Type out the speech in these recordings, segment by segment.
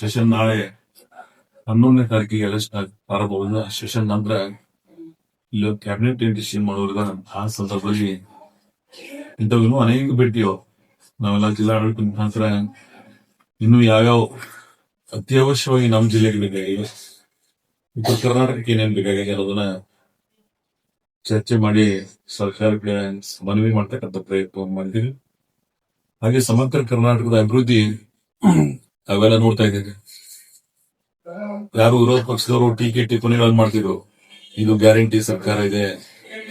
Session ನಾಳೆ 11ನೇ ತಾರೀಕಿಗೆ election ಪ್ರಾರಂಭವಾದ ಸೆಷನ್ ನಂತರ ಇಲ್ಲಿ ಕ್ಯಾಬಿನೆಟ್ ಡಿಸಿಷನ್ ಮಾಡೋದ್ರಿಂದ ಆ ಸಂದರ್ಭದಲ್ಲಿ ಇಂಥವು ಅನೇಕ ಭೇಟಿಯೋ ನಾವೆಲ್ಲ ಜಿಲ್ಲಾಡಳಿತ ಮುಖಾಂತರ ಇನ್ನು ಯಾವ್ಯಾವ ಅತ್ಯವಶ್ಯವಾಗಿ ನಮ್ಮ ಜಿಲ್ಲೆಗೆ ಬೇಕಾಗಿವೆ, ಉತ್ತರ ಕರ್ನಾಟಕಕ್ಕೆ ಏನೇನು ಬೇಕಾಗಿದೆ ಅನ್ನೋದನ್ನ ಚರ್ಚೆ ಮಾಡಿ ಸರ್ಕಾರಕ್ಕೆ ಮನವಿ ಮಾಡ್ತಕ್ಕಂಥ ಪ್ರಯತ್ನ ಮಾಡಿದ್ದೀವಿ. ಹಾಗೆ ಸಮಗ್ರ ಕರ್ನಾಟಕದ ಅಭಿವೃದ್ಧಿ ಅವೆಲ್ಲ ನೋಡ್ತಾ ಇದ್ದೇವೆ. ಯಾರು ವಿರೋಧ ಪಕ್ಷದವರು ಟೀಕೆ ಟಿಪ್ಪಣಿಗಳನ್ನು ಮಾಡ್ತಿದ್ರು, ಇದು ಗ್ಯಾರಂಟಿ ಸರ್ಕಾರ ಇದೆ,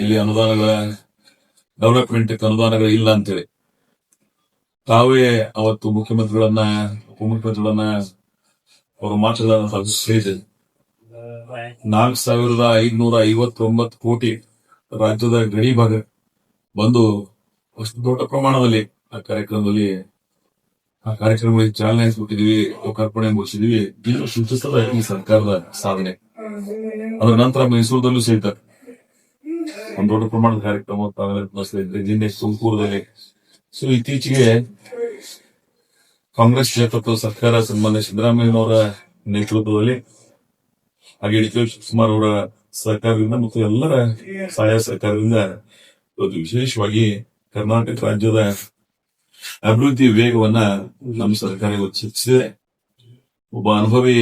ಇಲ್ಲಿ ಅನುದಾನಗಳ ಡೆವಲಪ್ಮೆಂಟ್ ಅನುದಾನಗಳು ಇಲ್ಲ ಅಂತೇಳಿ ತಾವೇ ಅವತ್ತು ಮುಖ್ಯಮಂತ್ರಿಗಳನ್ನ ಉಪಮುಖ್ಯಮಂತ್ರಿಗಳನ್ನ ಅವರು ಮಾತುಗಳನ್ನ ಹೇಳಿದೆ. 4,559 ಕೋಟಿ ರಾಜ್ಯದ ಗಡಿ ಭಾಗ ಬಂದು ಅಷ್ಟು ದೊಡ್ಡ ಪ್ರಮಾಣದಲ್ಲಿ ಆ ಕಾರ್ಯಕ್ರಮಗಳಿಗೆ ಚಾಲನೆ ಕೊಟ್ಟಿದ್ವಿ, ಲೋಕಾರ್ಪಣೆ ಮುಗಿಸಿದ್ವಿ. ಇದು ಸೂಚಿಸ್ತದ ಈ ಸರ್ಕಾರದ ಸಾಧನೆ. ಅದರ ನಂತರ ಮೈಸೂರದಲ್ಲೂ ಸಹಿತ ಒಂದು ದೊಡ್ಡ ಪ್ರಮಾಣದ ಕಾರ್ಯಕ್ರಮ ನಿನ್ನೆ ತುಮಕೂರದಲ್ಲಿ. ಸೊ ಇತ್ತೀಚೆಗೆ ಕಾಂಗ್ರೆಸ್ ನೇತೃತ್ವದ ಸರ್ಕಾರ ಸನ್ಮಾನ್ಯ ಸಿದ್ದರಾಮಯ್ಯನವರ ನೇತೃತ್ವದಲ್ಲಿ ಹಾಗೆ ಡಿ ಕೆ ಶಿವಕುಮಾರ್ ಅವರ ಸಹಕಾರದಿಂದ ಮತ್ತು ಎಲ್ಲರ ಸಹಾಯ ಸಹಕಾರದಿಂದ ಇವತ್ತು ವಿಶೇಷವಾಗಿ ಕರ್ನಾಟಕ ರಾಜ್ಯದ ಅಭಿವೃದ್ಧಿ ವೇಗವನ್ನ ನಮ್ಮ ಸರ್ಕಾರ ಹೆಚ್ಚಿಸಿದೆ. ಒಬ್ಬ ಅನುಭವಿ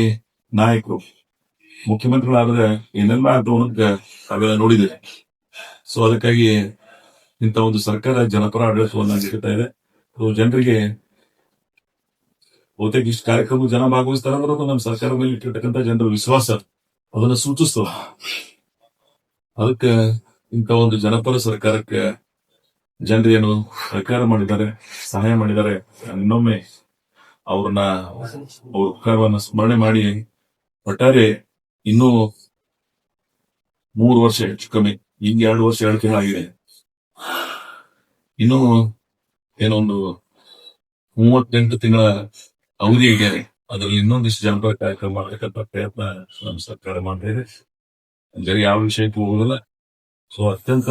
ನಾಯಕರು ಮುಖ್ಯಮಂತ್ರಿಗಳಾದ್ರೆ ಏನೆಲ್ಲ ತಾವೆಲ್ಲ ನೋಡಿದೆ. ಸೊ ಅದಕ್ಕಾಗಿ ಇಂಥ ಒಂದು ಸರ್ಕಾರ ಜನಪರ ಆಡಳಿತವನ್ನ ನೀಡುತ್ತಾ ಇದೆ. ಜನರಿಗೆ ಬಹುತೇಕ ಇಷ್ಟು ಕಾರ್ಯಕ್ರಮ ಜನ ಭಾಗವಹಿಸ್ತಾರೆ ಅನ್ನೋದು ನಮ್ಮ ಸರ್ಕಾರ ಮೇಲೆ ಇಟ್ಟಿರ್ತಕ್ಕಂಥ ಜನರ ವಿಶ್ವಾಸ ಅದನ್ನ ಸೂಚಿಸ್ತವ. ಅದಕ್ಕೆ ಇಂಥ ಒಂದು ಜನಪರ ಸರ್ಕಾರಕ್ಕೆ ಜನರೇನು ಸಹಕಾರ ಮಾಡಿದ್ದಾರೆ, ಸಹಾಯ ಮಾಡಿದ್ದಾರೆ, ಇನ್ನೊಮ್ಮೆ ಅವ್ರ ಉಪಕಾರವನ್ನ ಸ್ಮರಣೆ ಮಾಡಿ ಒಟ್ಟಾರೆ ಇನ್ನೂ 3 ವರ್ಷ ಹೆಚ್ಚು ಕಮ್ಮಿ, ಈಗ 2 ವರ್ಷ 2 ತಿಂಗಳಾಗಿದೆ, ಇನ್ನೂ ಏನೊಂದು 38 ತಿಂಗಳ ಅವಧಿ ಇದೆ. ಅದರಲ್ಲಿ ಇನ್ನೊಂದಿಷ್ಟು ಜನಪರ ಕಾರ್ಯಕ್ರಮ ಮಾಡತಕ್ಕಂಥ ಪ್ರಯತ್ನ ನಮ್ಮ ಸರ್ಕಾರ ಮಾಡ್ತಾ ಇದೆ. ಬೇರೆ ಯಾವ ವಿಷಯಕ್ಕೂ ಹೋಗೋದಿಲ್ಲ. ಸೊ ಅತ್ಯಂತ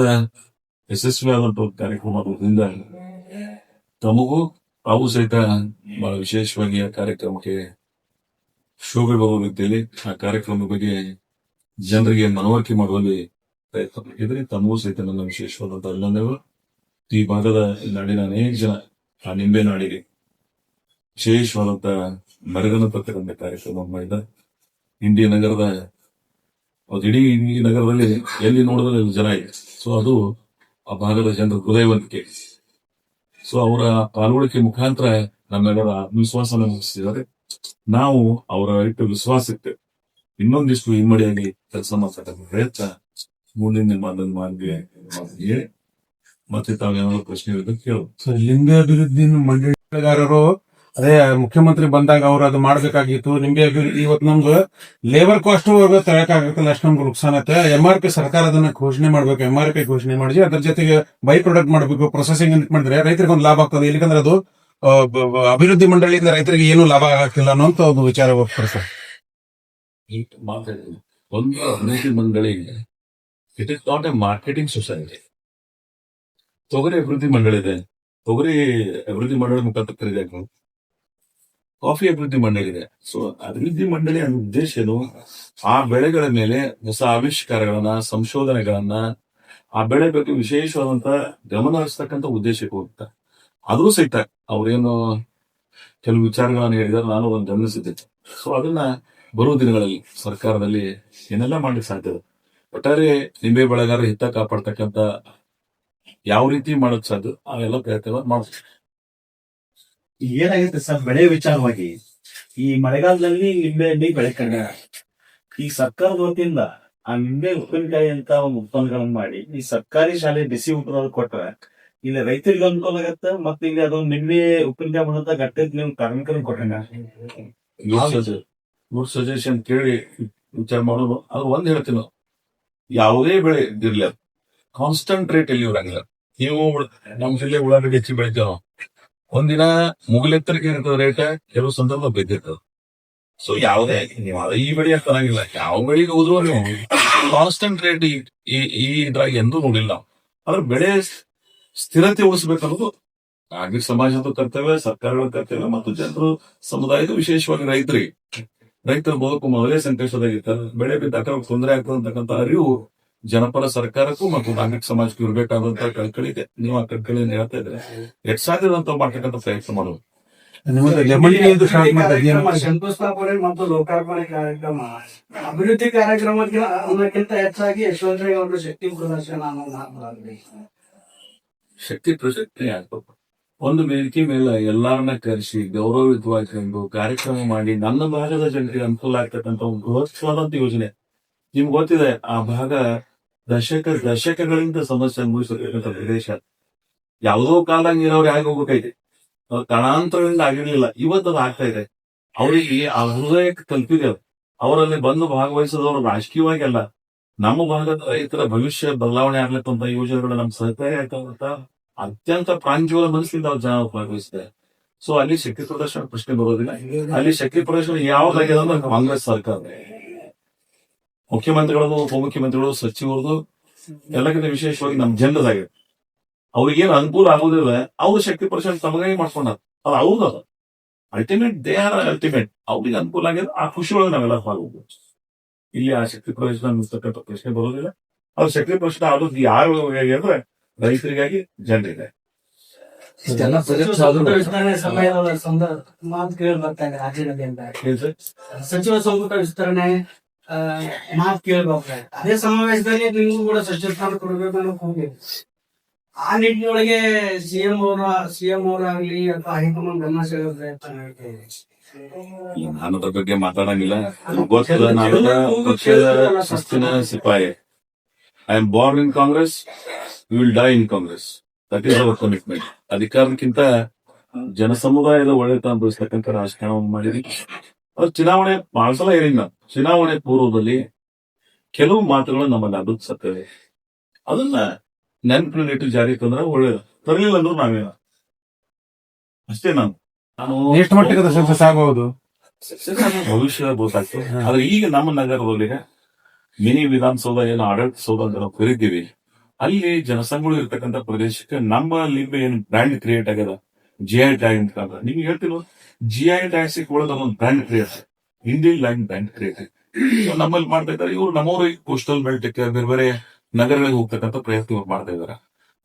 ಯಶಸ್ವಿಯಾದಂತ ಒಂದು ಕಾರ್ಯಕ್ರಮ ಮಾಡೋದ್ರಿಂದ ತಮಗೂ ತಾವು ಸಹಿತ ಬಹಳ ವಿಶೇಷವಾಗಿ ಆ ಕಾರ್ಯಕ್ರಮಕ್ಕೆ ಶೋಭೆ ಬರುವ ರೀತಿಯಲ್ಲಿ ಆ ಕಾರ್ಯಕ್ರಮದ ಬಗ್ಗೆ ಜನರಿಗೆ ಮನವರಿಕೆ ಮಾಡುವಲ್ಲಿ ಪ್ರಯತ್ನ ಮಾಡಿದ್ರೆ ತಮಗೂ ಸಹಿತ ನನ್ನ ವಿಶೇಷವಾದಂತ ಅಭಿನಂದನೆಗಳು. ಈ ಭಾಗದ ನಾಡಿನ ಅನೇಕ ಜನ ಆ ನಿಂಬೆ ನಾಡಿಗೆ ವಿಶೇಷವಾದಂತ ಮೆರಗನ್ನು ತರ್ತಕ್ಕಂಥ ಕಾರ್ಯಕ್ರಮ ಮಾಡಿದ ಇಂಡಿ ನಗರದ ಇಡೀ ನಗರದಲ್ಲಿ ಎಲ್ಲಿ ನೋಡಿದ್ರೆ ಜನ ಇದೆ. ಸೊ ಅದು ಆ ಭಾಗದ ಜನರ ಹೃದಯವಂತಿಕೆ. ಸೊ ಅವರ ಪಾಲ್ಗೊಳಿಕೆ ಮುಖಾಂತರ ನಮ್ಮೆಲ್ಲರ ಆತ್ಮವಿಶ್ವಾಸನ ಮುಗಿಸಿದ್ದಾರೆ. ನಾವು ಅವರ ಇಟ್ಟು ವಿಶ್ವಾಸಕ್ಕೆ ಇನ್ನೊಂದಿಷ್ಟು ಇಮ್ಮಡಿಯಾಗಿ ಕೆಲಸ ಮಾಡ್ತಕ್ಕಂಥ ಪ್ರಯತ್ನ ಮುಂದಿನ ನಿರ್ಮಾಣದಲ್ಲಿ ಮಾಡಿದ್ವಿ ಹೇಳಿ ಮತ್ತೆ ತಾವೇನಾದ್ರು ಪ್ರಶ್ನೆ ಇರೋದಕ್ಕೆ ಕೇಳು. ನಿಂಬೆ ಅಭಿವೃದ್ಧಿ ಮಂಡಳಿಗಾರರು ಅದೇ ಮುಖ್ಯಮಂತ್ರಿ ಬಂದಾಗ ಅವ್ರು ಅದು ಮಾಡ್ಬೇಕಾಗಿತ್ತು. ನಿಂಬೆ ಅಭಿವೃದ್ಧಿ ಇವತ್ತು ನಮ್ಗೆ ಲೇಬರ್ ಕಾಸ್ಟ್ ತರಕಾಗತ್ತಲ್ಲ, ಅಷ್ಟು ನಮ್ಗೆ ನುಕ್ಸಾನ್ ಆಗುತ್ತೆ. MRP ಸರ್ಕಾರ ಅದನ್ನ ಘೋಷಣೆ ಮಾಡ್ಬೇಕು, MRP ಘೋಷಣೆ ಮಾಡಿ ಅದ್ರ ಜೊತೆಗೆ ಬೈ ಪ್ರಾಡಕ್ಟ್ ಮಾಡ್ಬೇಕು, ಪ್ರೊಸೆಸಿಂಗ್ ಮಾಡಿದ್ರೆ ರೈತರಿಗೆ ಒಂದು ಲಾಭ ಆಗ್ತದೆ. ಇಲ್ಲಿಕಂದ್ರೆ ಅದು ಅಭಿವೃದ್ಧಿ ಮಂಡಳಿಯಿಂದ ರೈತರಿಗೆ ಏನು ಲಾಭ ಆಗ್ತಿಲ್ಲ ಅನ್ನೋಂತ ಒಂದು ವಿಚಾರ ಹೋಗ್ತಾರೆ. ಒಂದು ಅಭಿವೃದ್ಧಿ ಮಂಡಳಿ it is not A marketing society. ತೊಗರಿ ಅಭಿವೃದ್ಧಿ ಮಂಡಳಿ ಇದೆ, ತೊಗರಿ ಅಭಿವೃದ್ಧಿ ಮಂಡಳಿ ಮುಖಾಂತರ ಖರೀದಿ. ಕಾಫಿ ಅಭಿವೃದ್ಧಿ ಮಂಡಳಿ ಇದೆ. ಸೊ ಅಭಿವೃದ್ಧಿ ಮಂಡಳಿಯ ಉದ್ದೇಶ ಏನು? ಆ ಬೆಳೆಗಳ ಮೇಲೆ ಹೊಸ ಆವಿಷ್ಕಾರಗಳನ್ನ, ಸಂಶೋಧನೆಗಳನ್ನ, ಆ ಬೆಳೆ ಬಗ್ಗೆ ವಿಶೇಷವಾದಂತ ಗಮನ ಹರಿಸ್ತಕ್ಕಂಥ ಉದ್ದೇಶಕ್ಕೆ ಹೋಗುತ್ತೆ. ಆದ್ರೂ ಸಹಿತ ಅವ್ರೇನು ಕೆಲವು ವಿಚಾರಗಳನ್ನ ಹೇಳಿದಾರೆ, ನಾನು ಅದನ್ನು ಗಮನಿಸಿದ್ದೆ. ಸೊ ಅದನ್ನ ಬರುವ ದಿನಗಳಲ್ಲಿ ಸರ್ಕಾರದಲ್ಲಿ ಏನೆಲ್ಲ ಮಾಡ್ಲಿಕ್ಕೆ ಸಾಧ್ಯ ಇದೆ. ಒಟ್ಟಾರೆ ನಿಂಬೆ ಬೆಳೆಗಾರರ ಹಿತ ಕಾಪಾಡ್ತಕ್ಕಂಥ ಯಾವ ರೀತಿ ಮಾಡಕ್ ಸಾಧ್ಯ ಅವೆಲ್ಲ ಪ್ರಯತ್ನ ಮಾಡ್ತೀವಿ. ಏನಾಗುತ್ತೆ ಸರ್, ಬೆಳೆ ವಿಚಾರವಾಗಿ ಈ ಮಳೆಗಾಲದಲ್ಲಿ ನಿಂಬೆ ಹಣ್ಣಿ ಬೆಳೆ ಕಡಿಮೆ. ಈ ಸರ್ಕಾರದ ವತಿಯಿಂದ ಆ ನಿಂಬೆ ಉಪ್ಪಿನಕಾಯಿ ಅಂತ ಒಂದು ಉತ್ಪನ್ನಗಳನ್ನ ಮಾಡಿ ಈ ಸರ್ಕಾರಿ ಶಾಲೆ ಬಿಸಿ ಊಟ ಕೊಟ್ರೆ ಇಲ್ಲಿ ರೈತರಿಗೆ ಅನುಕೂಲ ಆಗತ್ತೆ. ಮತ್ತೆ ಇಲ್ಲಿ ಅದೊಂದು ನಿಂಬೆ ಉಪ್ಪಿನಕಾಯಿ ಮಾಡಂತ ಗಟ್ಟೆ ನೀವು ಕಾರ್ಮಿಕರಿಗೆ ಕೊಟ್ಟಂಗ ಗುಡ್ ಸಜೆಷನ್ ಕೇಳಿ ವಿಚಾರ ಮಾಡೋದು. ಅದು ಒಂದ್ ಹೇಳ್ತೀನಿ, ಯಾವುದೇ ಬೆಳೆ ಇರ್ಲಿ ಕಾನ್ಸ್ಟಂಟ್ ರೇಟ್ ಎಲ್ಲಿ ಇರಂಗಿಲ್ಲ. ನೀವು ನಮ್ ಜಿಲ್ಲೆ ಉಳ್ಳಾಗಡ್ಡಿ ಹೆಚ್ಚಿ ಬೆಳಿತೇವೆ, ಒಂದಿನ ಮುಗಿಲೆತ್ತರಿಗೆ ಇರ್ತದ ರೇಟ್, ಕೆಲವು ಸಂದರ್ಭ ಬಿದ್ದಿರ್ತದ. ಸೊ ಯಾವುದೇ ನೀವು ಈ ಬೆಳೆ ಅಂತ ಅನ್ನಂಗಿಲ್ಲ, ಯಾವ ಬೆಳೆಗೆ ಹೋದ್ರು ನೀವು ಕಾನ್ಸ್ಟಂಟ್ ರೇಟ್ ಈ ಇದ್ರಾಗ ಎಂದೂ ನೋಡಿಲ್ಲ ನಾವು. ಆದ್ರೆ ಬೆಳೆ ಸ್ಥಿರತೆ ಉಳಿಸ್ಬೇಕನ್ನೋದು ನಾಗರಿಕ ಸಮಾಜದ ಕರ್ತವ್ಯ, ಸರ್ಕಾರಗಳ ಕರ್ತವ್ಯ ಮತ್ತು ಜನರು ಸಮುದಾಯದ ವಿಶೇಷವಾಗಿ ರೈತರ ಬದುಕು ಮೊದಲೇ ಸಂಕಷ್ಟದಾಗಿರ್ತಾರೆ. ಬೆಳೆ ಬಿದ್ದಾಗ ತೊಂದರೆ ಆಗ್ತದೆ ಅಂತಕ್ಕಂಥ ಅರಿವು ಜನಪರ ಸರ್ಕಾರಕ್ಕೂ ಮತ್ತು ನಾಗರಿಕ ಸಮಾಜಕ್ಕೂ ಇರಬೇಕಾದಂತಹ ಕಳಕಳಿ ಇದೆ. ನೀವು ಆ ಕಳಕಳಿಯನ್ನು ಹೇಳ್ತಾ ಇದ್ರೆ ಎಷ್ಟು ಸಾಧ್ಯದಂತ ಮಾಡ್ತಕ್ಕಂಥ ಪ್ರಯತ್ನ ಮಾಡೋದು. ನಿಮ್ಮದು ಲೆಮನ್ ಟೀ ಇದು ಸ್ಟಾರ್ಟ್ ಮಾಡಿದ್ರಿ ಏನು? ಶಂಕುಸ್ಥಾಪನೆ ಮತ್ತು ಲೋಕಾರ್ಪಣೆ ಕಾರ್ಯಕ್ರಮ ಅಭಿವೃದ್ಧಿ ಅನ್ನೋಕ್ಕಿಂತ ಹೆಚ್ಚಾಗಿ ಯಶವಂತರಾವ್ ಅವರ ಶಕ್ತಿ ಪ್ರದರ್ಶನ ಅನ್ನೋದು ಮಾತನಾಡಿದ್ರಿ. ಶಕ್ತಿ ಪ್ರಶಕ್ತಿ ಆಗ್ಬೇಕು. ಒಂದು ವೇದಿಕೆ ಮೇಲೆ ಎಲ್ಲಾರನ್ನ ಕರೆಸಿ ಗೌರವಯುತವಾಗಿ ಒಂದು ಕಾರ್ಯಕ್ರಮ ಮಾಡಿ ನನ್ನ ಭಾಗದ ಜನರಿಗೆ ಅನುಕೂಲ ಆಗ್ತಕ್ಕಂಥ ಒಂದು ಬೃಹತ್ವಾದಂತ ಯೋಜನೆ. ನಿಮ್ಗೆ ಗೊತ್ತಿದೆ, ಆ ಭಾಗ ದಶಕಗಳಿಂದ ಸಮಸ್ಯೆ ಅನುಭವಿಸಿರ್ತಕ್ಕಂಥ ಪ್ರದೇಶ. ಯಾವುದೋ ಕಾಲದಾಗ ನೀರಾವರಿ ಆಗಿ ಹೋಗ್ಬೇಕೈತೆ, ಕಾರಣಾಂತರಗಳಿಂದ ಆಗಿರ್ಲಿಲ್ಲ. ಇವತ್ತು ಅದು ಆಗ್ತಾ ಇದೆ. ಅವರಿಗೆ ಆ ಹೃದಯಕ್ಕೆ ತಲುಪಿದೆ. ಅವರಲ್ಲಿ ಬಂದು ಭಾಗವಹಿಸೋದವರು ರಾಜಕೀಯವಾಗಿ ಅಲ್ಲ, ನಮ್ಮ ಭಾಗದ ರೈತರ ಭವಿಷ್ಯ ಬದಲಾವಣೆ ಆಗ್ಲತ್ತಂತ ಯೋಜನೆಗಳು ನಮ್ ಸಹಕಾರಿ ಆಗ್ತಕ್ಕಂಥ ಅತ್ಯಂತ ಪ್ರಾಂಜಲ ಮನಸ್ಸಿಂದ ಅವ್ರು ಜನ ಭಾಗವಹಿಸಿದ್ದಾರೆ. ಸೊ ಅಲ್ಲಿ ಶಕ್ತಿ ಪ್ರದರ್ಶನ ಪ್ರಶ್ನೆ ಬರೋದಿಲ್ಲ. ಅಲ್ಲಿ ಶಕ್ತಿ ಪ್ರದರ್ಶನ ಯಾವ್ದಾಗಿದೆ ಅಂದ್ರೆ ಕಾಂಗ್ರೆಸ್ ಸರ್ಕಾರ, ಮುಖ್ಯಮಂತ್ರಿಗಳದು, ಉಪಮುಖ್ಯಮಂತ್ರಿಗಳು, ಸಚಿವರದು, ಎಲ್ಲಕ್ಕಿಂತ ವಿಶೇಷವಾಗಿ ನಮ್ ಜನರದಾಗಿದೆ. ಅವ್ರಿಗೇನು ಅನುಕೂಲ ಆಗುದಿಲ್ಲ, ಅವ್ರು ಶಕ್ತಿ ಪ್ರದರ್ಶನ ತಮಗಾಗಿ ಮಾಡ್ಕೊಂಡಾರ. ಅದು ಹೌದಲ್ಲ, ಅಲ್ಟಿಮೇಟ್ ದೇ ಆರ್ ಅಲ್ಟಿಮೇಟ್. ಅವ್ರಿಗೆ ಅನುಕೂಲ ಆಗಿದೆ, ಆ ಖುಷಿ ಒಳಗೆ ನಾವೆಲ್ಲ ಪಾಲ್ಗೊಳ್ಬೋದು. ಇಲ್ಲಿ ಆ ಶಕ್ತಿ ಪ್ರದರ್ಶನ ಅನ್ನಿಸ್ತಕ್ಕಂಥ ಪ್ರಶ್ನೆ ಬರೋದಿಲ್ಲ. ಅವ್ರ ಶಕ್ತಿ ಪ್ರದರ್ಶನ ಆಗೋದು ಯಾರು ಅಂದ್ರೆ ರೈತರಿಗಾಗಿ, ಜನರಿಗಾಗಿ. ವಿಸ್ತರಣೆ ಸಮಯದ ಮಾತು ಕೇಳಿ ಬರ್ತಾ ಇದೆ ರಾಜ್ಯದಲ್ಲಿ ಅಂತ ಸಚಿವ ಸಂಪುಟ ವಿಸ್ತರಣೆ ಮಾತು ಕೇಳಿ ಬರ್ತಾ ಇದೆ. ಅದೇ ಸಮಾವೇಶದಲ್ಲಿ ನಿಮಗೂ ಕೂಡ ಸಚಿವ ಸ್ಥಾನ ಕೊಡಬೇಕು ಅನ್ನೋ ಹೋಗಿ ಆ ನಿಟ್ಟಿನೊಳಗೆ ಸಿಎಂ ಅವರಾಗ್ಲಿ ಅಥವಾ ಹೈಕಮಾಂಡ್ ಗಮನ ಸೆಳೆಯುವ ಪ್ರಯತ್ನ ನಡೀತಾ ಇದೆ. ನಾನು ಅದ್ರ ಬಗ್ಗೆ ಮಾತಾಡಂಗಿಲ್ಲ. ಗೊತ್ತಿಲ್ಲ, ನಾವೆಲ್ಲ ಪಕ್ಷದ ಶಿಸ್ತಿನ ಸಿಪಾಯಿ. I am born in Congress, we will die in Congress. That is our commitment. ಅಧಿಕಾರಕ್ಕಿಂತ ಜನಸಮುದಾಯದ ಒಳ್ಳೆತನ ಬಯಸ್ತಕ್ಕಂಥ ರಾಜಕಾರಣವನ್ನು ಮಾಡಿದ್ವಿ. ಅದು ಚುನಾವಣೆ ಬಹಳ ಸಲ ಹೇಳಿಲ್ಲ. ಚುನಾವಣೆ ಪೂರ್ವದಲ್ಲಿ ಕೆಲವು ಮಾತುಗಳು ನಮ್ಮಲ್ಲಿ ಅಭಿವೃದ್ಧಿಸುತ್ತವೆ. ಅದನ್ನ ನೆನಪಿನಲ್ಲಿಟ್ಟು ಜಾರಿ ತಂದ್ರೆ ಒಳ್ಳೇದು, ತರಲಿಲ್ಲ ಅಂದ್ರೂ ನಾವೇನ ಅಷ್ಟೇ. ನಾನು ಎಷ್ಟು ಮಟ್ಟಿಗೆ ಸಕ್ಸಸ್ ಆಗಬಹುದು? ಭವಿಷ್ಯ ಗೊತ್ತಾಗ್ತದೆ. ಆದ್ರೆ ಈಗ ನಮ್ಮ ನಗರದಲ್ಲಿ ಮಿನಿ ವಿಧಾನಸೌಧ, ಏನು ಆಡಳಿತ ಸೌಧ ಅಂತ ನಾವು ಕರಿತೀವಿ, ಅಲ್ಲಿ ಜನಸಂಘಗಳು ಇರ್ತಕ್ಕಂಥ ಪ್ರದೇಶಕ್ಕೆ ನಮ್ಮ ಲಿಂಬೆ ಏನು ಬ್ರ್ಯಾಂಡ್ ಕ್ರಿಯೇಟ್ ಆಗ್ಯದ, GI ಟ್ಯಾಗ್ ಅಂತ. ನಿಮ್ಗೆ ಹೇಳ್ತೀವಿ, GI ಟ್ಯಾಗ್ ಸಿಕ್ಕೊಳ್ಳೋದು ಒಂದು brand create, Indian line brand create ನಮ್ಮಲ್ಲಿ ಮಾಡ್ತಾ ಇದ್ದಾರೆ. ಇವ್ರು ನಮ್ಮವ್ರಿಗೆ ಕೋಸ್ಟಲ್ ಬೆಲ್ಟ್ ಬೇರೆ ಬೇರೆ ನಗರಗಳಿಗೆ ಹೋಗ್ತಕ್ಕಂಥ ಪ್ರಯತ್ನ ಇವ್ರು ಮಾಡ್ತಾ ಇದಾರೆ.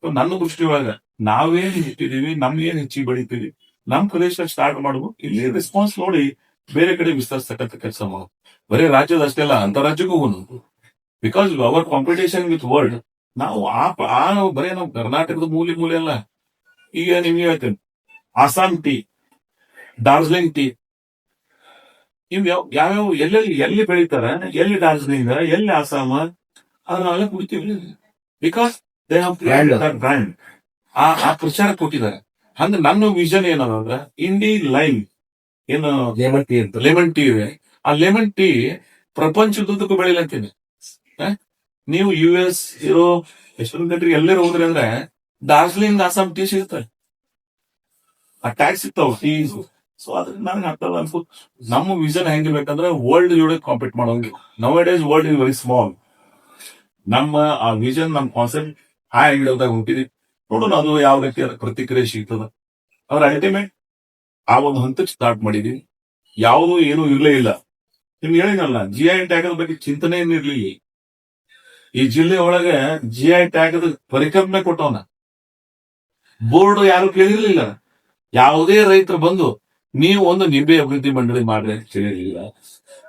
ನನ್ನ ದೃಷ್ಟಿಯೊಳಗ ನಾವೇನ್ ಇಟ್ಟಿದೀವಿ, ನಮ್ಗೇನ್ ಹೆಚ್ಚಿಗೆ ಬೆಳಿತೀವಿ, ನಮ್ ಪ್ರದೇಶ ಸ್ಟಾರ್ಟ್ ಮಾಡುದು, ಇಲ್ಲಿ ರೆಸ್ಪಾನ್ಸ್ ನೋಡಿ ಬೇರೆ ಕಡೆ ವಿಸ್ತರಿಸ್ತಕ್ಕಂಥ ಕೆಲಸ ಮಾಡೋದು. ಬರೀ ರಾಜ್ಯದ ಅಷ್ಟೇ ಅಲ್ಲ, ಅಂತರಾಜ್ಯಕ್ಕೂ ಹೋಗೋದು. Because our competition with world. ನಾವು ಬರೀ ನಾವು ಕರ್ನಾಟಕದ ಮೂಲೆ ಅಲ್ಲ. ಈಗ ನಿಮ್ಗೆ ಹೇಳ್ತೇನೆ, ಆಸಾಂ ಟೀ, ಡಾರ್ಜಿಲಿಂಗ್ ಟೀ, ಇವ್ ಯಾವ್ಯಾವ ಎಲ್ಲಿ ಬೆಳಿತಾರ, ಎಲ್ಲಿ ಡಾರ್ಜಿಲಿಂಗ್, ಎಲ್ಲಿ ಆಸಾಮ, ಅದನ್ನೆಲ್ಲ ಕುಡಿತೀವಿ. Because they have brand. ಆ ಪ್ರಚಾರ ಕೊಟ್ಟಿದ್ದಾರೆ. ಹಂಗ ನನ್ನ ವಿಷನ್ ಏನಂದ್ರೆ, ಇಂಡಿಯನ್ ಲೈನ್ ಏನು ಲೆಮನ್ ಟೀ ಇದೆ, ಆ ಲೆಮನ್ ಟೀ ಪ್ರಪಂಚದುದ್ದಕ್ಕೂ ಬೆಳಿಲಂತೀನಿ. ನೀವು US, ಯುರೋಪ್, ಎಷ್ಟೊಂದು ಕಂಟ್ರಿ ಎಲ್ಲರೂ ಹೋದ್ರಿ ಅಂದ್ರೆ ಡಾರ್ಜಿಲಿಂಗ್, ಆಸಾಮ್ ಟೀ ಸಿಗ್ತಾರೆ, ಆ ಟ್ಯಾಕ್ಸ್ ಸಿಗ್ತಾವ ಟೀ. ಸೊ ಅದ್ರಿಂದ ನನಗೆ ಆಗ್ತಲ್ಲ ಅನ್ಕೋ, ನಮ್ಮ ವಿಷನ್ ಹೆಂಗಿರ್ಬೇಕಂದ್ರೆ ವರ್ಲ್ಡ್ ಜೋಡಿ ಕಾಂಪೀಟ್ ಮಾಡೋಂಗಿ. Nowadays world is very small. ನಮ್ಮ ಆ ವಿಷನ್, ನಮ್ಮ ಕಾನ್ಸೆಪ್ಟ್ ಆ ಆಂಗಲ್ದಾಗ ಹುಟ್ಟಿದ್ವಿ. ನೋಡೋಣ ಅದು ಯಾವ ರೀತಿ ಪ್ರತಿಕ್ರಿಯೆ ಸಿಗ್ತದ. ಅವ್ರ ಅಲ್ಟಿಮೇಟ್ ಆ ಒಂದು ಹಂತಕ್ಕೆ ಸ್ಟಾರ್ಟ್ ಮಾಡಿದೀವಿ. ಯಾವುದು ಏನು ಇರ್ಲೇ ಇಲ್ಲ. ನಿಮ್ಗೆ ಹೇಳಿನಲ್ಲ, GI ಟ್ಯಾಗ್ ಬಗ್ಗೆ ಚಿಂತನೆ ಏನಿರ್ಲಿ. ಈ ಜಿಲ್ಲೆ ಒಳಗೆ GI ಟ್ಯಾಗ್ ಪರಿಕಲ್ಪನೆ ಕೊಟ್ಟವನ ಬೋರ್ಡ್ ಯಾರು ಕೇಳಿರ್ಲಿಲ್ಲ. ಯಾವುದೇ ರೈತರು ಬಂದು ನೀವು ಒಂದು ನಿಂಬೆ ಅಭಿವೃದ್ಧಿ ಮಂಡಳಿ ಮಾಡ್ರಿ ಅಂತ ಕೇಳಿರ್ಲಿಲ್ಲ.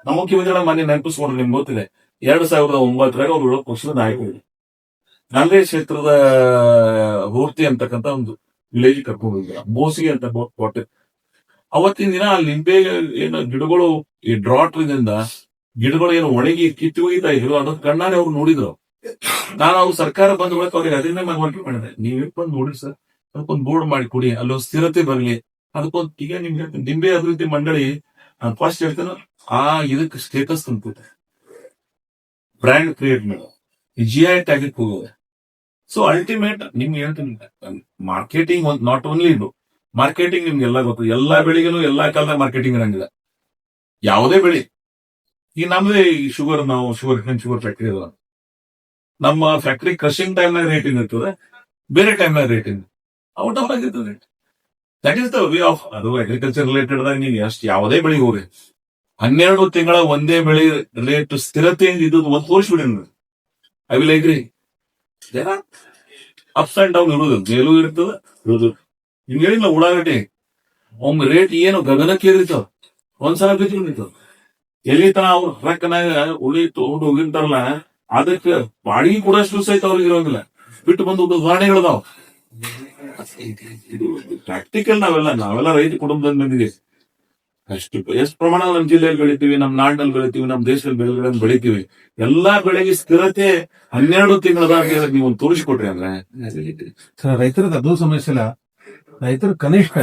ನಮ್ಮ ಮುಖ್ಯಮಂತ್ರಿಗಳ ಮನೆ ನೆನಪಿಸ್ಕೊಂಡ್ರೆ ನಿಮ್ಗೆ ಗೊತ್ತಿದೆ, 2009 ಅವ್ರು ಪಕ್ಷದ ನಾಯಕರು ನಂದೇ ಕ್ಷೇತ್ರದ ಹೂರ್ತಿ ಅಂತಕ್ಕಂಥ ಒಂದು ವಿಲೇಜ್ ಕರ್ಕೊಂಡು ಹೋಗಿದ್ರು, ಬೋಸಿಗೆ ಅಂತ ಕೋಟೆ. ಅವತ್ತಿನ ದಿನ ಆ ಲಿಂಬೆ ಏನು ಗಿಡಗಳು, ಈ ಡ್ರಾಟ್ ಇಂದ ಗಿಡಗಳು ಏನು ಒಣಗಿ ಕಿತ್ತು ಹೋಗಿತಾ ಇದ್ರು, ಅದನ್ನ ಕಣ್ಣಾರೆ ಅವ್ರು ನೋಡಿದ್ರು. ನಾನು ಅವ್ರು ಸರ್ಕಾರ ಬಂದ ಬಳಿಕ ಅವ್ರಿಗೆ ಅದನ್ನೇ ಮನವರಿಕೆ ಮಾಡಿದೆ, ನೀವೇ ಬಂದು ನೋಡಿ ಸರ್, ಅದಕ್ಕೊಂದು ಬೋರ್ಡ್ ಮಾಡಿ ಕೊಡಿ, ಅಲ್ಲೊಂದು ಸ್ಥಿರತೆ ಬರಲಿ. ಅದಕ್ಕೊಂದು ಈಗ ನಿಮ್ಗೆ ಹೇಳ್ತೀನಿ, ನಿಂಬೆ ಅಭಿವೃದ್ಧಿ ಮಂಡಳಿ ಫಸ್ಟ್ ಹೇಳ್ತೇನೆ, ಆ ಇದಕ್ಕೆ ಸ್ಟೇಟಸ್ ತಂತ ಬ್ರ್ಯಾಂಡ್ ಕ್ರಿಯೇಟ್ ಮಾಡೋದು, GI ಟ್ಯಾಗ್ ಹೋಗೋದು. ಸೊ ಅಲ್ಟಿಮೇಟ್ ನಿಮ್ಗೆ ಹೇಳ್ತೀನಿ, ಮಾರ್ಕೆಟಿಂಗ್ ಒಂದು ನಾಟ್ ಓನ್ಲಿ ಇದು ಮಾರ್ಕೆಟಿಂಗ್. ನಿಮ್ಗೆಲ್ಲ ಗೊತ್ತು, ಎಲ್ಲಾ ಬೆಳೆಗೂ ಎಲ್ಲಾ ಕಾಲದಾಗ ಮಾರ್ಕೆಟಿಂಗ್ ಇರಂಗಿಲ್ಲ. ಯಾವುದೇ ಬೆಳೆ, ಈಗ ನಮ್ದೇ ಶುಗರ್, ನಾವು ಶುಗರ್ ಫ್ಯಾಕ್ಟರಿ ಅದ. ನಮ್ಮ ಫ್ಯಾಕ್ಟರಿ ಕ್ರಶಿಂಗ್ ಟೈಮ್ನಾಗ ರೇಟಿಂಗ್ ಇರ್ತದೆ, ಬೇರೆ ಟೈಮ್ನಾಗ ರೇಟಿಂಗ್ ಔಟ್ ಆಫ್ ಆಗಿರ್ತದೆ. That is the way of. ಅದು ಅಗ್ರಿಕಲ್ಚರ್ ರಿಲೇಟೆಡ್ ಆಗಿ ನೀವು ಎಷ್ಟು ಯಾವುದೇ ಬೆಳೆ ಹೋಗ್ರಿ, 12 ತಿಂಗಳ ಒಂದೇ ಬೆಳೆ ರೇಟ್ ಸ್ಥಿರತೆಯಿಂದ ಇದ್ದು ಒಂದು ತೋರಿಸ್ಬಿಡಿ. I will agree. Ups and down ಇರುವುದು, ಮೇಲೂ ಇರ್ತದ ಇರುವುದು. ನಿಮ್ಗೆ ಹೇಳಿಲ್ಲ ಉಳ್ಳಾಗಡ್ಡಿ ಒಮ್ಮೆ ರೇಟ್ ಏನು ಗಗನಕ್ಕೇರಿತಾವ, ಒಂದ್ಸಲ ಬಿದ್ದು ಎಲ್ಲಿ ತನ ಅವ್ರು ಟ್ರಕ್ನಾಗ ಉಳಿ ತಗೊಂಡು ಹೋಗಿರ್ತಾರಲ್ಲ, ಅದಕ್ಕೆ ಬಾಡಿಗೆ ಕೊಡಷ್ಟು ಸಹಿತ ಅವ್ರಿಗೆ ಇರೋಂಗಿಲ್ಲ. ಬಿಟ್ಟು ಬಂದು ಉದಾಹರಣೆಗಳದಾವ್. ಇದು ಪ್ರಾಕ್ಟಿಕಲ್. ನಾವೆಲ್ಲ ರೈತ ಕುಟುಂಬದಲ್ಲಿ ಬಂದಿದೆ. ಎಷ್ಟು ಪ್ರಮಾಣ ನಮ್ಮ ಜಿಲ್ಲೆಯಲ್ಲಿ ಬೆಳಿತೀವಿ, ನಮ್ಮ ನಾಡಿನಲ್ಲಿ ಬೆಳಿತೀವಿ, ನಮ್ಮ ದೇಶದಲ್ಲಿ ಬೆಳೆಗಳನ್ನು ಬೆಳಿತೀವಿ. ಎಲ್ಲಾ ಬೆಳೆಗೆ ಸ್ಥಿರತೆ 12 ತಿಂಗಳದಾಗ ನೀವು ತೋರಿಸ್ಕೊಟ್ರಿ ಅಂದ್ರೆ ರೈತರದ ಅದು ಸಮಸ್ಯೆ ಇಲ್ಲ. ರೈತರು ಕನಿಷ್ಠ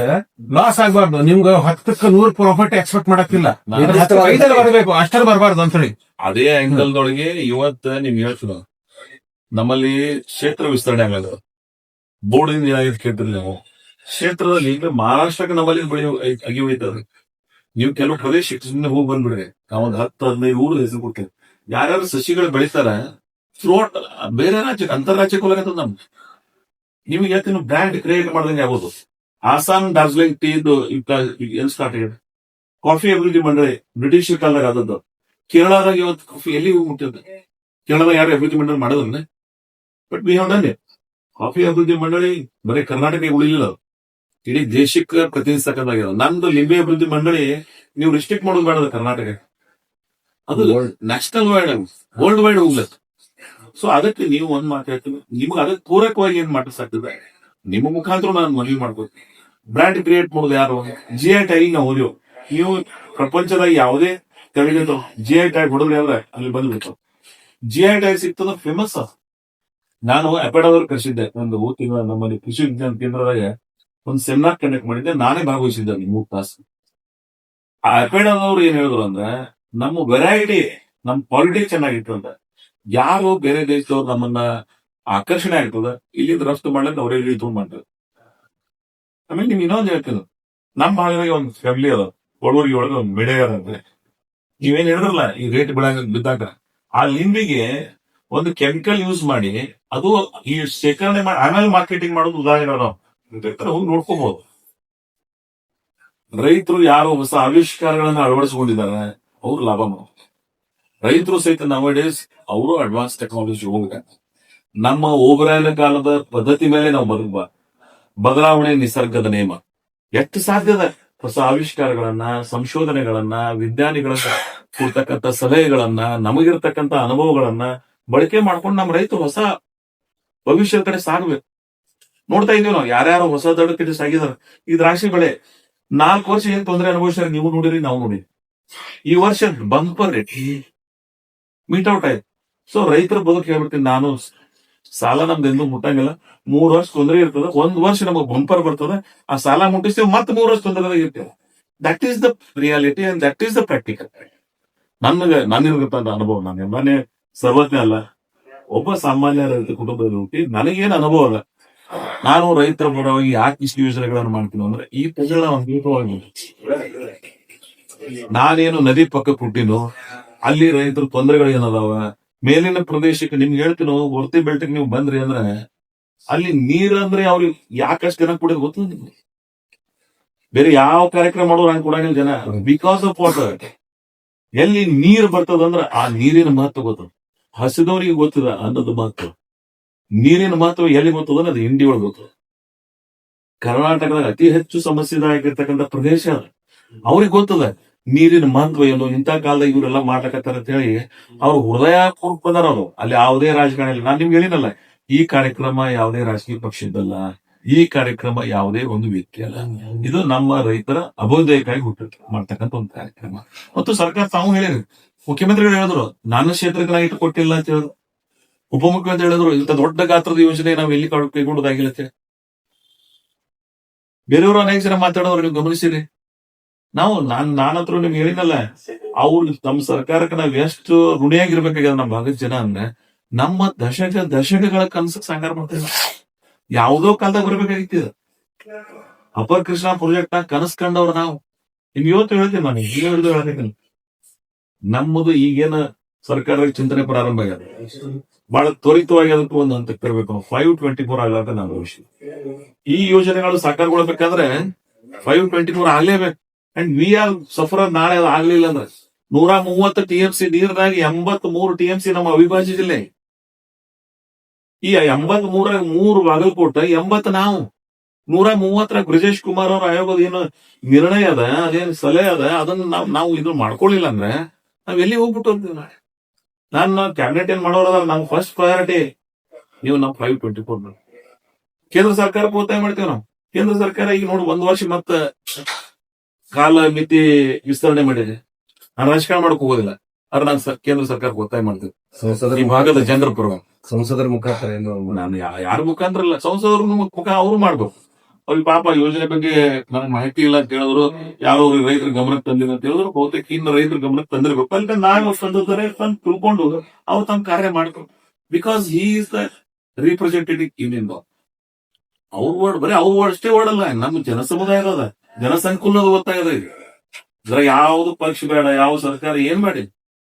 ಲಾಸ್ ಆಗ್ಬಾರ್ದು. ನಿಮ್ಗೆ 10ಕ್ಕೆ 100 ಪ್ರಾಫಿಟ್ ಎಕ್ಸ್ಪೆಕ್ಟ್ ಮಾಡಕ್ಕಿಲ್ಲ, 5 ಬರಬೇಕು, ಅಷ್ಟಲ್ಲಿ ಬರಬಾರ್ದು ಅಂತ ಹೇಳಿ. ಅದೇ ಆಂಗಲ್ದೊಳಗೆ ಇವತ್ತ ನಿಮ್ಗೆ ಹೇಳ್ತೀವಿ, ನಮ್ಮಲ್ಲಿ ಕ್ಷೇತ್ರ ವಿಸ್ತರಣೆ ಆಗೋದು ಬೋರ್ಡಿಂದ ಏನಾಗಿದೆ ಕೇಳ್ತೀರಿ ನಾವು. ಕ್ಷೇತ್ರದಲ್ಲಿ ಈಗ ಮಹಾರಾಷ್ಟ್ರಕ್ಕೆ ನಮ್ಮಲ್ಲಿ ಬೆಳೆ ಅಗಿ ಹೋಯ್ತದ. ನೀವು ಕೆಲವು ಪ್ರದೇಶಕ್ಕೆ ಸುಮ್ಮನೆ ಹೋಗಿ ಬಂದ್ಬಿಡ್ರಿ, ನಾವೊಂದು 10-15 ಊರು ಹೆಸರು ಕೊಡ್ತೇವೆ. ಯಾರ್ಯಾರು ಸಸಿಗಳು ಬೆಳಿತಾರ ಥ್ರೂಔಟ್ ಬೇರೆ ರಾಜ್ಯಕ್ಕೆ, ಅಂತಾರಾಜ್ಯಕ್ಕೆ ಹೋಗತ್ತದ. ನಮ್ ನಿಮ್ಗೆ ಹೇಳ್ತೀನಿ, ಬ್ರ್ಯಾಂಡ್ ಕ್ರಿಯೇಟ್ ಮಾಡ್ದಂಗೆ ಆಗೋದು. ಆಸಾಮ್ ಡಾರ್ಜಿಲಿಂಗ್ ಟೀ ಏನ್ ಸ್ಟಾರ್ಟ್ ಆಗಿದೆ. ಕಾಫಿ ಅಭಿವೃದ್ಧಿ ಮಂಡಳಿ ಬ್ರಿಟಿಷ್ ಕಾಲದಾಗ ಆದದ್ದು. ಕೇರಳದಾಗ ಇವತ್ತು ಕಾಫಿ ಎಲ್ಲಿ ಹೋಗಿ ಮುಟ್ಟಿದೆ? ಕೇರಳದಾಗ ಯಾರು ಅಭಿವೃದ್ಧಿ ಮಂಡಳಿ ಮಾಡೋದನ್ನ, but we have done it. Coffee ಅಭಿವೃದ್ಧಿ ಮಂಡಳಿ ಬರೀ ಕರ್ನಾಟಕ ಉಳಿಲಿಲ್ಲ, ಇಡೀ ದೇಶಕ್ಕೆ ಪ್ರತಿನಿಧಿಸಬೇಕಾಗಿದೆ. ನಂದು ಲಿಂಬೆ ಅಭಿವೃದ್ಧಿ ಮಂಡಳಿ ನೀವು ರಿಸ್ಟ್ರಿಕ್ಟ್ ಮಾಡೋದು ಬೇಡ ಕರ್ನಾಟಕ, ಅದು ನ್ಯಾಷನಲ್ ವೈಡ್, ವರ್ಲ್ಡ್ ವೈಡ್ ಹೋಗ್ಲತ್ತ. ಸೊ ಅದಕ್ಕೆ ನೀವು ಒಂದ್ ಮಾತು ಹೇಳ್ತೀವಿ, ನಿಮ್ಗೆ ಅದಕ್ಕೆ ಪೂರಕವಾಗಿ ಏನ್ ಮಾತಾಡ್ಸಾಗ್ತದೆ ನಿಮ್ಮ ಮುಖಾಂತರ ನಾನು ಮನವಿ ಮಾಡ್ಕೋತೀನಿ. ಬ್ರ್ಯಾಂಡ್ ಕ್ರಿಯೇಟ್ ಮಾಡೋದು ಯಾರು? GI ಟ್ಯಾಗ್ ನಾವು ಹೋದ್ಯೋ, ನೀವು ಪ್ರಪಂಚದಾಗ ಯಾವುದೇ ತೆರಿಗೆ GI ಟ್ಯಾಗ್ ಹೊಡೆದ್ರೆ ಅಂದ್ರೆ ಅಲ್ಲಿ ಬಂದ್ಬಿಡ್ತಾವ. GI ಟ್ಯಾಗ್ ಸಿಗ್ತದ ಫೇಮಸ್. ನಾನು ಅಪೆಡಾದವ್ರು ಕರೆಸಿದ್ದೆ, ಒಂದು ತಿಂಗಳ ನಮ್ಮಲ್ಲಿ ಕೃಷಿ ವಿಜ್ಞಾನ ಕೇಂದ್ರದಾಗ ಒಂದು ಸೆಮಿನಾರ್ ಕಂಡಕ್ಟ್ ಮಾಡಿದ್ದೆ, ನಾನೇ ಭಾಗವಹಿಸಿದ್ದೆ 3 ತಾಸು. ಆ ಅಪೆಡಾದವ್ರು ಏನ್ ಹೇಳಿದ್ರು ಅಂದ್ರೆ, ನಮ್ಮ ವೆರೈಟಿ, ನಮ್ ಕ್ವಾಲಿಟಿ ಚೆನ್ನಾಗಿತ್ತು ಅಂತ. ಯಾರು ಬೇರೆ ದೇಶದವ್ರು ನಮ್ಮನ್ನ ಆಕರ್ಷಣೆ ಆಗ್ತದ ಇಲ್ಲಿಂದ ರಫ್ತು ಮಾಡ್ಲಿಕ್ಕೆ ಅವರೇ ತೊಗೊಂಡ್ ಮಾಡ್ತಾರೆ. ಆಮೇಲೆ ನಿಮ್ ಇನ್ನೊಂದು ಹೇಳ್ತೀನಿ, ನಮ್ಮ ಭಾಗದಾಗ ಒಂದು ಫ್ಯಾಮಿಲಿ ಅದ, ಕೊಡವರಿಗೆ ಒಳಗೆ ಒಂದು ಮೆಡೆಗಾರ ಅಂದ್ರೆ, ನೀವೇನ್ ಹೇಳಿದ್ರಲ್ಲ ಈ ರೇಟ್ ಬಿದ್ದಾಗ, ಆ ಲಿಂಬಿಗೆ ಒಂದು ಕೆಮಿಕಲ್ ಯೂಸ್ ಮಾಡಿ ಅದು ಈ ಶೇಖರಣೆ ಮಾಡಿ ಆಮೇಲೆ ಮಾರ್ಕೆಟಿಂಗ್ ಮಾಡೋದು ಉದಾಹರಣೆ ಹೋಗಿ ನೋಡ್ಕೋಬಹುದು. ರೈತರು ಯಾರು ಹೊಸ ಆವಿಷ್ಕಾರಗಳನ್ನ ಅಳವಡಿಸಿಕೊಂಡಿದ್ದಾರೆ ಅವ್ರು ಲಾಭ ಮಾಡ್ತಾರೆ. ರೈತರು ಸಹಿತ ನವ ಡೇಸ್ ಅವರು ಅಡ್ವಾನ್ಸ್ ಟೆಕ್ನಾಲಜಿ ಹೋಗ್ಬೇಕು. ನಮ್ಮ ಓಬರಾಯನ ಕಾಲದ ಪದ್ಧತಿ ಮೇಲೆ ನಾವು ಬದುಕಬಾರ್ದು. ಬದಲಾವಣೆ ನಿಸರ್ಗದ ನೇಮ. ಎಷ್ಟು ಸಾಧ್ಯದ ಹೊಸ ಆವಿಷ್ಕಾರಗಳನ್ನ, ಸಂಶೋಧನೆಗಳನ್ನ, ವಿಜ್ಞಾನಿಗಳನ್ನ ಕೊಡ್ತಕ್ಕಂಥ ಸಲಹೆಗಳನ್ನ, ನಮಗಿರ್ತಕ್ಕಂಥ ಅನುಭವಗಳನ್ನ ಬಳಕೆ ಮಾಡ್ಕೊಂಡು ನಮ್ಮ ರೈತರು ಹೊಸ ಭವಿಷ್ಯದ ಕಡೆ ಸಾಗಬೇಕು. ನೋಡ್ತಾ ಇದೀವಿ ನಾವು, ಯಾರ್ಯಾರು ಹೊಸ ದಡಕ್ಕೆ ಸಾಗಿದಾರೆ. ಈ ದ್ರಾಕ್ಷಿ ಬೆಳೆ 4 ವರ್ಷ ಏನ್ ತೊಂದರೆ ಅನುಭವಿಸ್ತಾರೆ ನೀವು ನೋಡಿರಿ, ನಾವು ನೋಡಿರಿ. ಈ ವರ್ಷ ಬಂಪರ್ ರೇಟ್ ಮೀಟ್ ಔಟ್ ಆಯ್ತು. ಸೊ ರೈತರ ಬದುಕು ಹೇಳ್ಬಿಡ್ತೀನಿ ನಾನು, ಸಾಲ ನಮ್ದು ಎಂದೂ ಮುಟ್ಟಂಗಿಲ್ಲ. 3 ವರ್ಷ ತೊಂದರೆ ಇರ್ತದ, 1 ವರ್ಷ ನಮಗ್ ಬಂಪರ್ ಬರ್ತದ, ಆ ಸಾಲ ಮುಟ್ಟಿಸ್ತೀವಿ, ಮತ್ತೆ 3 ವರ್ಷ ತೊಂದರೆ ಇರ್ತೇವೆ. That is the reality and that is the practical. ನನ್ನಿರ್ಗತ್ತ ಅನುಭವ, ನಾನು ಎಲ್ಲಾನೇ ಸರ್ವಜ್ಞ ಅಲ್ಲ, ಒಬ್ಬ ಸಾಮಾನ್ಯ ರೈತ ಕುಟುಂಬದಲ್ಲಿ ಹುಟ್ಟಿ ನನಗೇನು ಅನುಭವ ಅಲ್ಲ. ನಾನು ರೈತರ ಪರವಾಗಿ ಯಾಕೆ ಇಷ್ಟು ಯೋಜನೆಗಳನ್ನು ಮಾಡ್ತೀನಿ ಅಂದ್ರೆ, ಈ ಪ್ರಜೆಗಳ ನಾನೇನು ನದಿ ಪಕ್ಕ ಹುಟ್ಟಿನೋ, ಅಲ್ಲಿ ರೈತರ ತೊಂದರೆಗಳು ಏನದಾವ, ಮೇಲಿನ ಪ್ರದೇಶಕ್ಕೆ ನಿಮ್ಗೆ ಹೇಳ್ತೀನೋ, ವರ್ತಿ ಬೆಲ್ಟಿಗೆ ನೀವು ಬಂದ್ರಿ ಅಂದ್ರೆ ಅಲ್ಲಿ ನೀರಂದ್ರೆ ಅವ್ರಿಗೆ ಯಾಕಷ್ಟು ಜನ ಕುಡಿಯೋದು ಗೊತ್ತಿಲ್ಲ ನಿಮ್ಗೆ. ಬೇರೆ ಯಾವ ಕಾರ್ಯಕ್ರಮ ಮಾಡೋರು ಹಂಗೆ ಕೊಡಂಗಿಲ್ಲ ಜನ, ಬಿಕಾಸ್ ಆಫ್ ವಾಟರ್. ಎಲ್ಲಿ ನೀರು ಬರ್ತದಂದ್ರ ಆ ನೀರಿನ ಮಹತ್ವ ಗೊತ್ತದ, ಹಸಿದವರಿಗೆ ಗೊತ್ತದ ಅನ್ನೋದು ಮಹತ್ವ. ನೀರಿನ ಮಹತ್ವ ಎಲ್ಲಿ ಗೊತ್ತದ ಅದು ಇಂಡಿ ಒಳಗೆ ಗೊತ್ತದ. ಕರ್ನಾಟಕದಾಗ ಅತಿ ಹೆಚ್ಚು ಸಮಸ್ಯೆದಾಗಿರ್ತಕ್ಕಂಥ ಪ್ರದೇಶ ಅವ್ರಿಗೆ ಗೊತ್ತದ ನೀರಿನ ಮಹತ್ವ ಏನು. ಇಂಥ ಕಾಲದಾಗ ಇವರೆಲ್ಲ ಮಾಡ್ಲಕತ್ತಾರ ಅಂತ ಹೇಳಿ ಅವ್ರು ಹೃದಯ ಪೂರ್ವಕದಾರ. ಅವರು ಅಲ್ಲಿ ಯಾವುದೇ ರಾಜಕಾರಣ ಇಲ್ಲ. ನಾನ್ ನಿಮ್ಗೆ ಹೇಳಿನಲ್ಲ, ಈ ಕಾರ್ಯಕ್ರಮ ಯಾವುದೇ ರಾಜಕೀಯ ಪಕ್ಷದ್ದಲ್ಲ, ಈ ಕಾರ್ಯಕ್ರಮ ಯಾವುದೇ ಒಂದು ವ್ಯಕ್ತಿ ಅಲ್ಲ. ಇದು ನಮ್ಮ ರೈತರ ಅಭ್ಯುದಯಕ್ಕಾಗಿ ಮಾಡ್ತಕ್ಕಂಥ ಒಂದು ಕಾರ್ಯಕ್ರಮ. ಮತ್ತು ಸರ್ಕಾರ ತಾವು ಹೇಳಿರಿ, ಮುಖ್ಯಮಂತ್ರಿಗಳು ಹೇಳಿದ್ರು ನನ್ನ ಕ್ಷೇತ್ರಕ್ಕೆ ನಾ ಇಟ್ಟು ಕೊಟ್ಟಿಲ್ಲ ಅಂತ ಹೇಳಿದ್ರು. ಉಪಮುಖ್ಯಮಂತ್ರಿ ಹೇಳಿದ್ರು ಇಂಥ ದೊಡ್ಡ ಗಾತ್ರದ ಯೋಜನೆ ನಾವು ಎಲ್ಲಿ ಕೈಗೊಂಡದಾಗಿಲ್ಲ ಅಂತ ಹೇಳಿ. ಬೇರೆಯವರು ಅನೇಕ ಜನ ಮಾತಾಡೋರು ನೀವು ಗಮನಿಸಿರಿ. ನಾವು ನಾನತ್ರ ನಿಮ್ಗೆ ಹೇಳಿನಲ್ಲ, ಅವ್ರು ನಮ್ಮ ಸರ್ಕಾರಕ್ಕೆ ನಾವ್ ಎಷ್ಟು ಋಣಿಯಾಗಿರ್ಬೇಕಾಗ್ಯದ ನಮ್ಮ ಭಾಗದ ಜನ ಅಂದ್ರೆ, ನಮ್ಮ ದಶಕಗಳ ಕನಸಕ್ಕೆ ಸಾಕಾರ ಮಾಡ್ತೇವೆ. ಯಾವುದೋ ಕಾಲದಾಗ ಬರ್ಬೇಕಾಗಿತ್ತು. ಅಪರ್ ಕೃಷ್ಣ ಪ್ರಾಜೆಕ್ಟ್ ನ ಕನಸು ಕಂಡವ್ರು ನಾವು. ನಿಮ್ಗೆ ಇವತ್ತು ಹೇಳ್ತೀನಿ, ನಾನು ಈಗ ಹೇಳ್ತೀನಿ, ನಮ್ಮದು ಈಗೇನ ಸರ್ಕಾರದ ಚಿಂತನೆ ಪ್ರಾರಂಭ ಆಗ್ಯದ, ಬಹಳ ತ್ವರಿತವಾಗಿ ಅದಕ್ಕೂ ಒಂದು ಹಂತಕ್ಕೆ ತರಬೇಕು. 524 ಆಗಲಾಕ ನಾವು ಭವಿಷ್ಯ. ಈ ಯೋಜನೆಗಳು ಸಾಕಾರಗೊಳ್ಬೇಕಾದ್ರೆ 524 ಆಗ್ಲೇಬೇಕು. ಅಂಡ್ ವಿ ಆರ್ ಸಫರ್ ನಾಳೆ ಅದು ಆಗ್ಲಿಲ್ಲ ಅಂದ್ರೆ 130 TMC ನೀರಿನಾಗ 83 TMC ನಮ್ಮ ಅವಿಭಾಜ್ಯ ಜಿಲ್ಲೆ. ಈ 83 3 ಬಾಗಲಕೋಟ, 80 ನಾವು. 130 ಬ್ರಿಜೇಶ್ ಕುಮಾರ್ ಅವ್ರ ಆಯೋಗದ ಏನು ನಿರ್ಣಯ ಅದ, ಅದೇನು ಸಲಹೆ ಅದ, ಅದನ್ನ ನಾವು ಇದು ಮಾಡ್ಕೊಳ್ಳಿಲ್ಲ ಅಂದ್ರೆ ನಾವ್ ಎಲ್ಲಿ ಹೋಗ್ಬಿಟ್ಟು ಅಂತೀವಿ. ನಾನು ಕ್ಯಾಬಿನೆಟ್ ಏನ್ ಮಾಡೋರ ನಮ್ ಫಸ್ಟ್ ಪ್ರಯಾರಿಟಿ ನೀವು ನಾವು 524 ಕೇಂದ್ರ ಸರ್ಕಾರಕ್ಕೆ ಒತ್ತಾಯ ಮಾಡ್ತೇವೆ ನಾವು. ಕೇಂದ್ರ ಸರ್ಕಾರ ಈಗ ನೋಡಿ 1 ವರ್ಷ ಮತ್ತ ಕಾಲ ಮಿತಿ ವಿಸ್ತರಣೆ ಮಾಡಿದೆ. ನಾನು ರಾಜಕಾರಣ ಮಾಡಕ್ ಹೋಗೋದಿಲ್ಲ, ಆದ್ರೆ ನಾನು ಕೇಂದ್ರ ಸರ್ಕಾರಕ್ಕೆ ಒತ್ತಾಯ ಮಾಡ್ತೇವೆ ಈ ಭಾಗದ ಜನರ ಪರವಾಗಿ. ಸಂಸದರ ಮುಖಾಂತರ ಏನು ನಾನು ಯಾರ ಮುಖಾಂತರ ಇಲ್ಲ, ಸಂಸದರು ಮುಖ ಅವರು ಮಾಡ್ಬೇಕು. ಅವ್ರಿಗೆ ಪಾಪ ಯೋಜನೆ ಬಗ್ಗೆ ನನಗೆ ಮಾಹಿತಿ ಇಲ್ಲ ಅಂತ ಹೇಳಿದ್ರು, ಯಾರೋ ರೈತರ ಗಮನಕ್ಕೆ ತಂದಿಲ್ಲ ಅಂತ ಹೇಳಿದ್ರು, ಬಹುತೇಕ ಇನ್ನು ರೈತರ ಗಮನಕ್ಕೆ ತಂದಿರ್ಬೇಕು. ಅಲ್ಲಿ ನಾವು ತಂದಿರ್ತಾರೆ ತಂದು ತಿಳ್ಕೊಂಡು ಅವ್ರು ತಮ್ಮ ಕಾರ್ಯ ಮಾಡ್ಬೇಕು. Because he is the representative union. ಅವ್ರ ವರ್ಡ್ ಬರೀ ಅವ್ರ ವರ್ಡ್ ಅಷ್ಟೇ ವರ್ಡ್ ಅಲ್ಲ, ನಮ್ಮ ಜನ ಸಮುದಾಯದ ಅದ, ಜನಸಂಕುಲದ ಗೊತ್ತಾಗದ. ಇದ್ರ ಯಾವ್ದು ಪಕ್ಷ ಬೇಡ, ಯಾವ ಸರ್ಕಾರ ಏನ್ ಮಾಡಿ